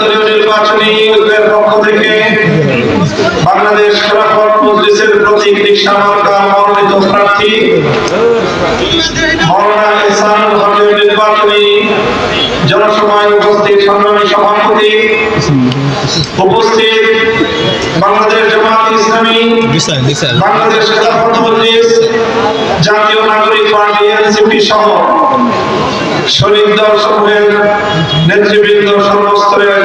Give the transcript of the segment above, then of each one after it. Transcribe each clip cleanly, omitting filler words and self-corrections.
দলীয় নির্বাচনী ঐক্যের পক্ষ থেকে বাংলাদেশ খেলাফত মজলিসের প্রতীক রিকশা মার্কা মনোনীত প্রার্থী মাওলানা ইহসানুল হকের নির্বাচনী জনসভায় উপস্থিত সংগ্রামী সভাপতি, উপস্থিত বাংলাদেশ জামাত ইসলামী, বাংলাদেশ খেলাফত মজলিস, জাতীয় নাগরিক পার্টি এনসিপি সহ শরীফ দল সমূহের নেতৃবৃন্দ, সর্বস্তরের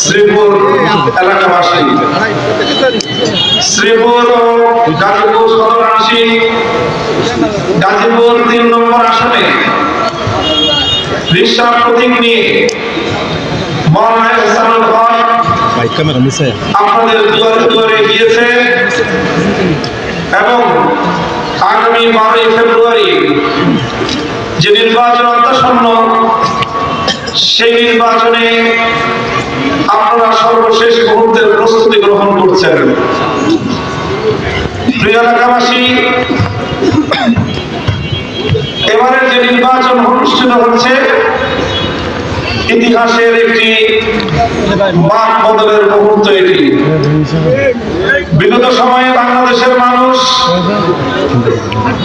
শ্রীপুর এলাকাবাসী, শ্রীপুর ও গাজীপুর সদরাংশী, গাজীপুর ৩ নম্বর আসনে রিকশার প্রতীক নিয়ে মাওলানা ইহসানুল হক আপনাদের দুয়ারে দুয়ারে গিয়েছে এবং আগামী 12 ফেব্রুয়ারি যে নির্বাচন আসন্ন, সেই নির্বাচনে আপনারা সর্বশেষ মুহূর্তের প্রস্তুতি গ্রহণ করছেন। প্রিয় এলাকাবাসী, এবারের যে নির্বাচন অনুষ্ঠিত হচ্ছে ইতিহাসের একটি বাক বদলের মুহূর্ত। এটি বিগত সময়ে বাংলাদেশের মানুষ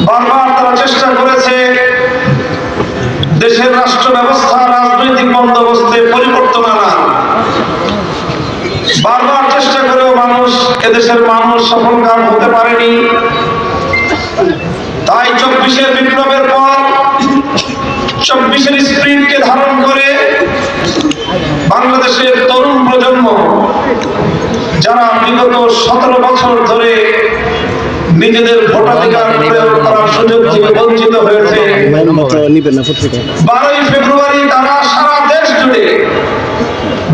বারবার তারা চেষ্টা করেছে দেশের রাষ্ট্র ব্যবস্থা, রাজনৈতিক বন্দোবস্তে পরিবর্তন আনা। বারবার চেষ্টা করেও এদেশের মানুষ সফলকাম হতে পারেনি। তাই 24-এর বিপ্লবের পর 24-এর স্পিরিটকে ধারণ করে বাংলাদেশের তরুণ প্রজন্ম, যারা বিগত 17 বছর ধরে নিজেদের ভোটাধিকার প্রয়োগ করার সুযোগ থেকে বঞ্চিত হয়েছে, 12 ফেব্রুয়ারি তারা সারা দেশ জুড়ে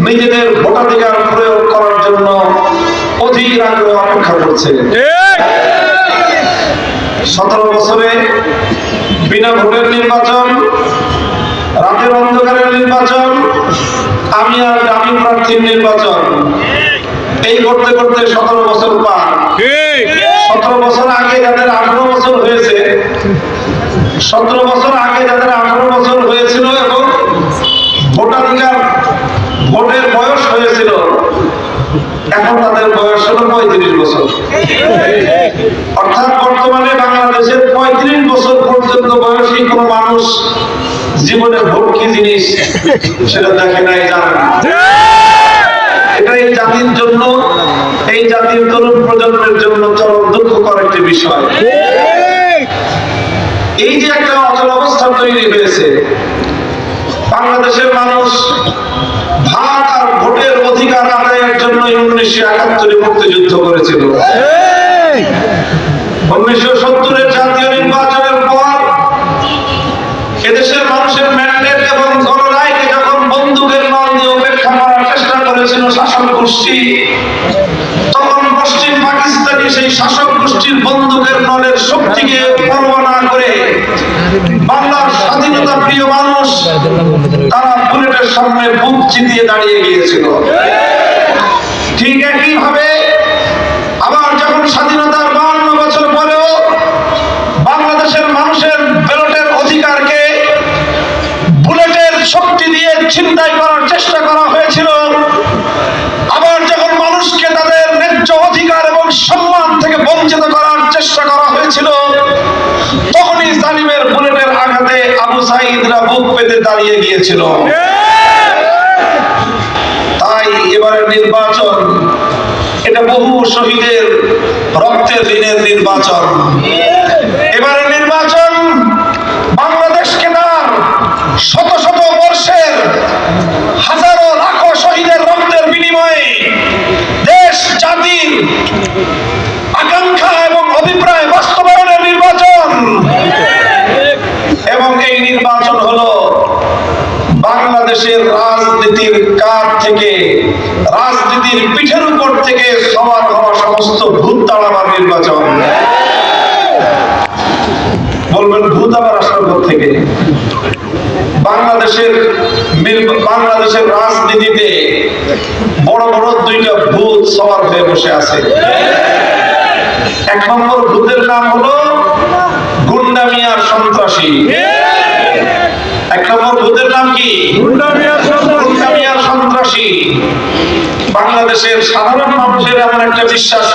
নিজেদের ভোটাধিকার প্রয়োগ করার জন্য অধীর আগ্রহে অপেক্ষা করছে। 17 বছরে বিনা ভোটের নির্বাচন, রাতের অন্ধকারের নির্বাচন, আমি আর দামি প্রার্থীর নির্বাচন, এই করতে করতে 17 বছর পার। 17 বছর আগে যাদের 18 বছর হয়েছে, 17 বছর আগে যাদের 18 বছর হয়েছিল এবং ভোটাধিকার, ভোটের বয়স হয়েছিল, এখন তাদের বয়স হলো 35 বছর। অর্থাৎ বর্তমানে বাংলাদেশের 35 বছর পর্যন্ত বয়সী কোন মানুষ জীবনে ভোট কি জিনিস সেটা দেখে নাই, জানে না। এটা এই জাতির জন্য, এই জাতির তরুণ প্রজন্মের জন্য চরম দুঃখকর একটি বিষয়। এই যে একটা অচল অবস্থা তৈরি হয়েছে, বাংলাদেশের মানুষ ভাত আর ভোটের অধিকার আদায়ের জন্য 1971-এ মুক্তিযুদ্ধ করেছিল। 1970-এর জাতীয় নির্বাচনের পর এদেশের মানুষের ম্যান্ডেট এবং গণরায়কে যখন বন্দুকের নল দিয়ে উপেক্ষা করার চেষ্টা করেছিল শাসক গোষ্ঠী, তখন পশ্চিম পাকিস্তানি সেই শাসক গোষ্ঠীর বন্দুকের নলের শক্তিকে পরোয়া না করে বাংলার স্বাধীনতা প্রিয় মানুষ তারা বুলেটের সামনে বুক চিতিয়ে দাঁড়িয়ে গিয়েছিল। ঠিক একই ভাবে আবার যখন স্বাধীনতার 52 বছর পরেও বাংলাদেশের মানুষের ব্যালটের অধিকারকে বুলেটের শক্তি দিয়ে ছিনতাই করার চেষ্টা করা হয়েছিল, আবার যখন মানুষকে তাদের ন্যায্য অধিকার এবং সম্মান থেকে বঞ্চিত করার চেষ্টা করা হয়েছিল, তখনই জালিমের বুলেটের আঘাতে আবু সাঈদরা বুক পেতে দাঁড়িয়ে গিয়েছিল। তাই এবারের নির্বাচন এটা বহু শহীদের রক্তের ঋণের নির্বাচন। এবারের নির্বাচন বাংলাদেশকে তার শত শত বর্ষের হাজারো লাখো শহীদের রক্তের বিনিময়ে দেশ জাতির আকাঙ্ক্ষা এবং অভিপ্রায় বাস্তবায়নের নির্বাচন। এবং এই নির্বাচন হলো বাংলাদেশের রাজনীতির কাঁধ থেকে, রাজনীতির পিঠের উপর থেকে সবার হওয়া সমস্ত ভূত তাড়াবার নির্বাচন। বলবেন ভূত আবার আসল থেকে? বাংলাদেশের রাজনীতিতে বড় বড় 2টা ভূত সবার হয়ে বসে আছে। 1 নম্বর ভূতের নাম হলো গুন্ডামি আর সন্ত্রাসী। এক নম্বর ভূতের নাম কি? গুন্ডা মিয়া সন্ত্রাসী। বাংলাদেশের সাধারণ মানুষের এমন একটা বিশ্বাস